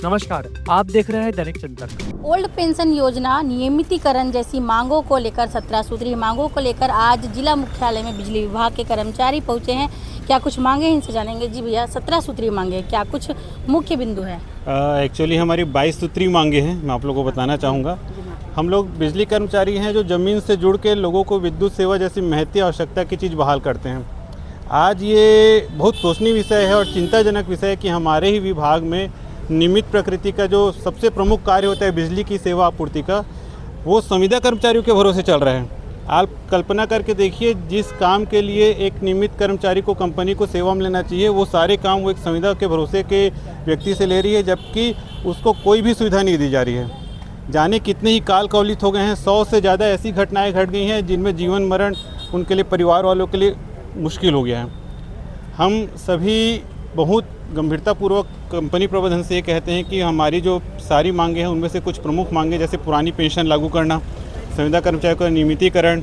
नमस्कार, आप देख रहे हैं दैनिक चिंतन। ओल्ड पेंशन योजना नियमितीकरण जैसी मांगों को लेकर 17 सूत्री मांगों को लेकर आज जिला मुख्यालय में बिजली विभाग के कर्मचारी पहुंचे हैं। क्या कुछ मांगे हैं, इनसे जानेंगे। जी भैया, 17 सूत्री मांगे, क्या कुछ मुख्य बिंदु है? एक्चुअली हमारी 22 सूत्री मांगे हैं। मैं आप लोगों को बताना चाहूँगा, हम लोग बिजली कर्मचारी हैं जो ज़मीन से जुड़ के लोगों को विद्युत सेवा जैसी महती आवश्यकता की चीज़ बहाल करते हैं। आज ये बहुत सोचनीय विषय है और चिंताजनक विषय है कि हमारे ही विभाग में नियमित प्रकृति का जो सबसे प्रमुख कार्य होता है बिजली की सेवा आपूर्ति का, वो संविदा कर्मचारियों के भरोसे चल रहा है। आप कल्पना करके देखिए, जिस काम के लिए एक नियमित कर्मचारी को कंपनी को सेवा में लेना चाहिए, वो सारे काम वो एक संविदा के भरोसे के व्यक्ति से ले रही है, जबकि उसको कोई भी सुविधा नहीं दी जा रही है। जाने कितने ही काल कवलित हो गए हैं। 100 से ज़्यादा ऐसी घटनाएँ घट गई हैं जिनमें जीवन मरण उनके लिए, परिवार वालों के लिए मुश्किल हो गया है। हम सभी बहुत गंभीरतापूर्वक कंपनी प्रबंधन से ये कहते हैं कि हमारी जो सारी मांगे हैं उनमें से कुछ प्रमुख मांगे, जैसे पुरानी पेंशन लागू करना, संविदा कर्मचारियों का नियमितीकरण,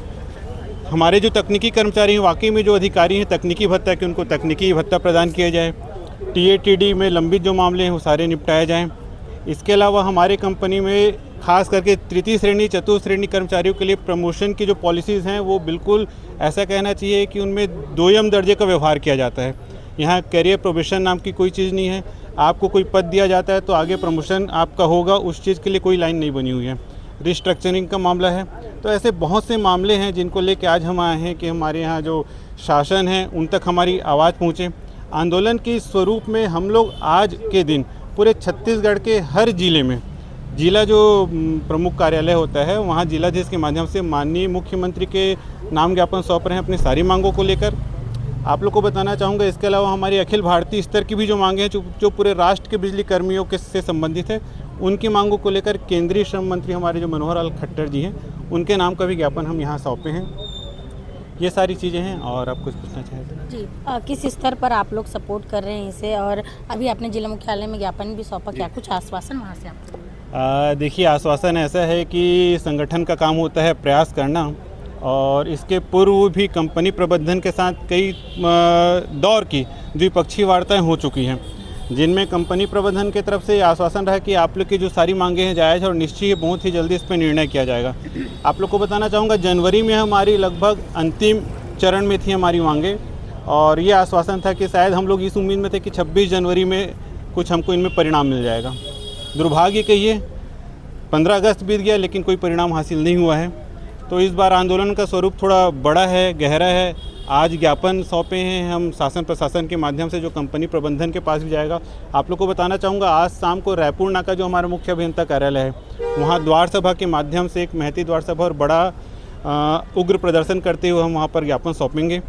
हमारे जो तकनीकी कर्मचारी हैं वाकई में जो अधिकारी हैं तकनीकी भत्ता कि उनको तकनीकी भत्ता प्रदान किया जाए, टीएटीडी में लंबित जो मामले हैं वो सारे निपटाए जाएँ। इसके अलावा हमारे कंपनी में खास करके तृतीय श्रेणी चतुर्थ श्रेणी कर्मचारियों के लिए प्रमोशन की जो पॉलिसीज़ हैं वो बिल्कुल ऐसा कहना चाहिए कि उनमें दोयम दर्जे का व्यवहार किया जाता है। यहाँ कैरियर प्रोबेशन नाम की कोई चीज़ नहीं है। आपको कोई पद दिया जाता है तो आगे प्रमोशन आपका होगा, उस चीज़ के लिए कोई लाइन नहीं बनी हुई है। रिस्ट्रक्चरिंग का मामला है। तो ऐसे बहुत से मामले हैं जिनको लेकर आज हम आए हैं कि हमारे यहाँ जो शासन है उन तक हमारी आवाज़ पहुँचे। आंदोलन के स्वरूप में हम लोग आज के दिन पूरे छत्तीसगढ़ के हर जिले में, जिला जो प्रमुख कार्यालय होता है वहाँ जिलाधीश के माध्यम से माननीय मुख्यमंत्री के नाम ज्ञापन सौंप रहे हैं अपनी सारी मांगों को लेकर। आप लोग को बताना चाहूँगा, इसके अलावा हमारी अखिल भारतीय स्तर की भी जो मांगे हैं जो पूरे राष्ट्र के बिजली कर्मियों के से संबंधित है, उनकी मांगों को लेकर केंद्रीय श्रम मंत्री हमारे जो मनोहर लाल खट्टर जी हैं उनके नाम का भी ज्ञापन हम यहाँ सौंपे हैं। ये सारी चीज़ें हैं। और आप कुछ पूछना चाहते जी, किस स्तर पर आप लोग सपोर्ट कर रहे हैं इसे? और अभी आपने जिला मुख्यालय में ज्ञापन भी सौंपा, क्या कुछ आश्वासन वहाँ से आपको? देखिए, आश्वासन ऐसा है कि संगठन का काम होता है प्रयास करना, और इसके पूर्व भी कंपनी प्रबंधन के साथ कई दौर की द्विपक्षीय वार्ताएं हो चुकी हैं, जिनमें कंपनी प्रबंधन की तरफ से आश्वासन रहा कि आप लोग की जो सारी मांगे हैं जायज़ और निश्चित ही बहुत ही जल्दी इस पर निर्णय किया जाएगा। आप लोग को बताना चाहूँगा, जनवरी में हमारी लगभग अंतिम चरण में थी हमारी मांगे, और ये आश्वासन था कि शायद हम लोग इस उम्मीद में थे कि 26 जनवरी में कुछ हमको इनमें परिणाम मिल जाएगा। दुर्भाग्य कहिए 15 अगस्त बीत गया लेकिन कोई परिणाम हासिल नहीं हुआ है। तो इस बार आंदोलन का स्वरूप थोड़ा बड़ा है, गहरा है। आज ज्ञापन सौंपे हैं हम शासन प्रशासन के माध्यम से, जो कंपनी प्रबंधन के पास भी जाएगा। आप लोग को बताना चाहूँगा, आज शाम को रायपुर नाका जो हमारा मुख्य अभियंता कार्यालय है, वहाँ द्वार सभा के माध्यम से एक महती द्वार सभा और बड़ा उग्र प्रदर्शन करते हुए हम वहाँ पर ज्ञापन सौंपेंगे।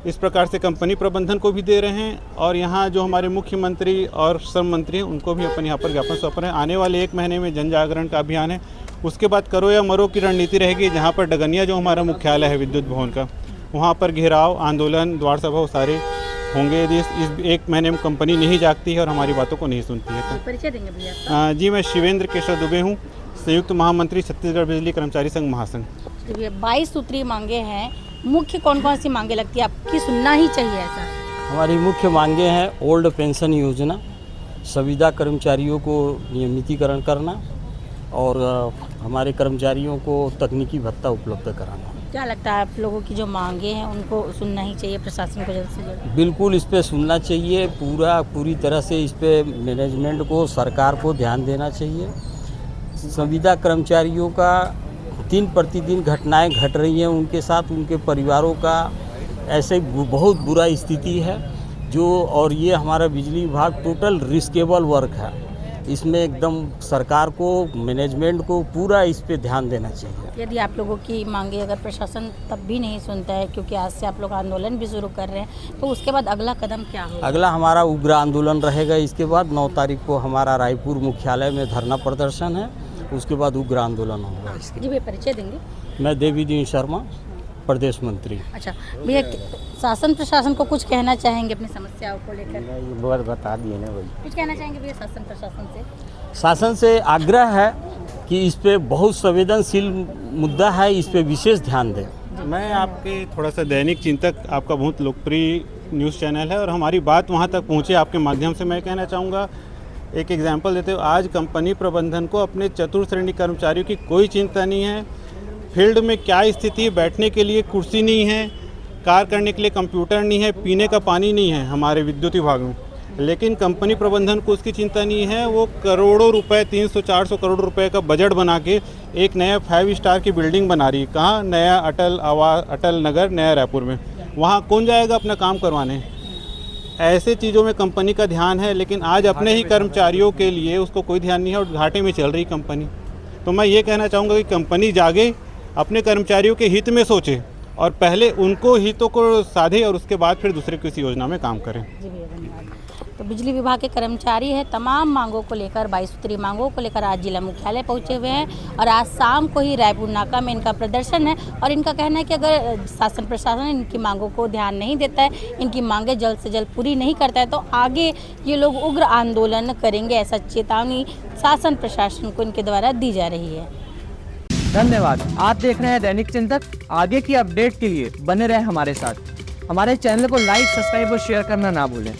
इस प्रकार से कंपनी प्रबंधन को भी दे रहे हैं, और यहाँ जो हमारे मुख्यमंत्री और श्रम मंत्री हैं उनको भी अपन यहाँ पर ज्ञापन सौंप रहे हैं। आने वाले 1 महीने में जन जागरण का अभियान है। उसके बाद करो या मरो की रणनीति रहेगी, जहाँ पर डगनिया जो हमारा मुख्यालय है विद्युत भवन का, वहाँ पर घेराव, आंदोलन, द्वार सभा सारे होंगे। यदि इस 1 महीने में कंपनी नहीं जागती है और हमारी बातों को नहीं सुनती है तो। परिचय देंगे भैया? जी, मैं शिवेंद्र केशव दुबे हूँ, संयुक्त महामंत्री छत्तीसगढ़ बिजली कर्मचारी संघ महासंघ। 22 सूत्री मांगे हैं, मुख्य कौन कौन सी मांगे लगती है आपकी, सुनना ही चाहिए ऐसा? हमारी मुख्य मांगे हैं ओल्ड पेंशन योजना, संविदा कर्मचारियों को नियमितीकरण करना, और हमारे कर्मचारियों को तकनीकी भत्ता उपलब्ध कराना। क्या लगता है आप लोगों की जो मांगे हैं उनको सुनना ही चाहिए प्रशासन को जल्द से जल्द? बिल्कुल, इस पे सुनना चाहिए। पूरी तरह से इस पे मैनेजमेंट को, सरकार को ध्यान देना चाहिए। संविदा कर्मचारियों का दिन प्रतिदिन घटनाएं घट रही हैं उनके साथ, उनके परिवारों का ऐसे बहुत बुरा स्थिति है जो, और ये हमारा बिजली विभाग टोटल रिस्केबल वर्क है। इसमें एकदम सरकार को, मैनेजमेंट को पूरा इस पे ध्यान देना चाहिए। यदि आप लोगों की मांगे अगर प्रशासन तब भी नहीं सुनता है, क्योंकि आज से आप लोग आंदोलन भी शुरू कर रहे हैं, तो उसके बाद अगला कदम क्या होगा? अगला हमारा उग्र आंदोलन रहेगा। इसके बाद 9 तारीख को हमारा रायपुर मुख्यालय में धरना प्रदर्शन है, उसके बाद उग्र आंदोलन होगा। जी भैया, परिचय देंगे? मैं देवीदीन शर्मा, प्रदेश मंत्री। अच्छा भैया, शासन प्रशासन को कुछ कहना चाहेंगे अपनी समस्याओं को लेकर? ये बहुत बता दिए ना भाई। कुछ कहना चाहेंगे भैया शासन प्रशासन से? शासन से आग्रह है कि इस पे बहुत संवेदनशील मुद्दा है, इस पे विशेष ध्यान दें। मैं आपके थोड़ा सा दैनिक चिंतक, आपका बहुत लोकप्रिय न्यूज़ चैनल है और हमारी बात वहाँ तक पहुँचे आपके माध्यम से। मैं कहना चाहूँगा एक एग्जांपल देते हो, आज कंपनी प्रबंधन को अपने चतुर्थ श्रेणी कर्मचारियों की कोई चिंता नहीं है। फील्ड में क्या स्थिति है, बैठने के लिए कुर्सी नहीं है, कार्य करने के लिए कंप्यूटर नहीं है, पीने का पानी नहीं है हमारे विद्युत विभाग में। लेकिन कंपनी प्रबंधन को उसकी चिंता नहीं है। वो करोड़ों रुपए, 300-400 करोड़ रुपए का बजट बना के एक नया 5 स्टार की बिल्डिंग बना रही है। कहाँ? नया अटल नगर, नया रायपुर में। वहाँ कौन जाएगा अपना काम करवाने? ऐसे चीज़ों में कंपनी का ध्यान है, लेकिन आज अपने ही कर्मचारियों के लिए उसको कोई ध्यान नहीं है और घाटे में चल रही कंपनी। तो मैं ये कहना चाहूँगा कि कंपनी जागे, अपने कर्मचारियों के हित में सोचे और पहले उनको हितों को साधे और उसके बाद फिर दूसरे किसी योजना में काम करें। जी भैया, धन्यवाद। तो बिजली विभाग के कर्मचारी है तमाम मांगों को लेकर, 22 सूत्रीय मांगों को लेकर आज जिला मुख्यालय पहुंचे हुए हैं और आज शाम को ही रायपुर नाका में इनका प्रदर्शन है। और इनका कहना है कि अगर शासन प्रशासन इनकी मांगों को ध्यान नहीं देता है, इनकी मांगें जल्द से जल्द पूरी नहीं करता है, तो आगे ये लोग उग्र आंदोलन करेंगे। ऐसा चेतावनी शासन प्रशासन को इनके द्वारा दी जा रही है। धन्यवाद। आप देख रहे हैं दैनिक चिंतक। आगे की अपडेट के लिए बने रहें हमारे साथ। हमारे चैनल को लाइक, सब्सक्राइब और शेयर करना ना भूलें।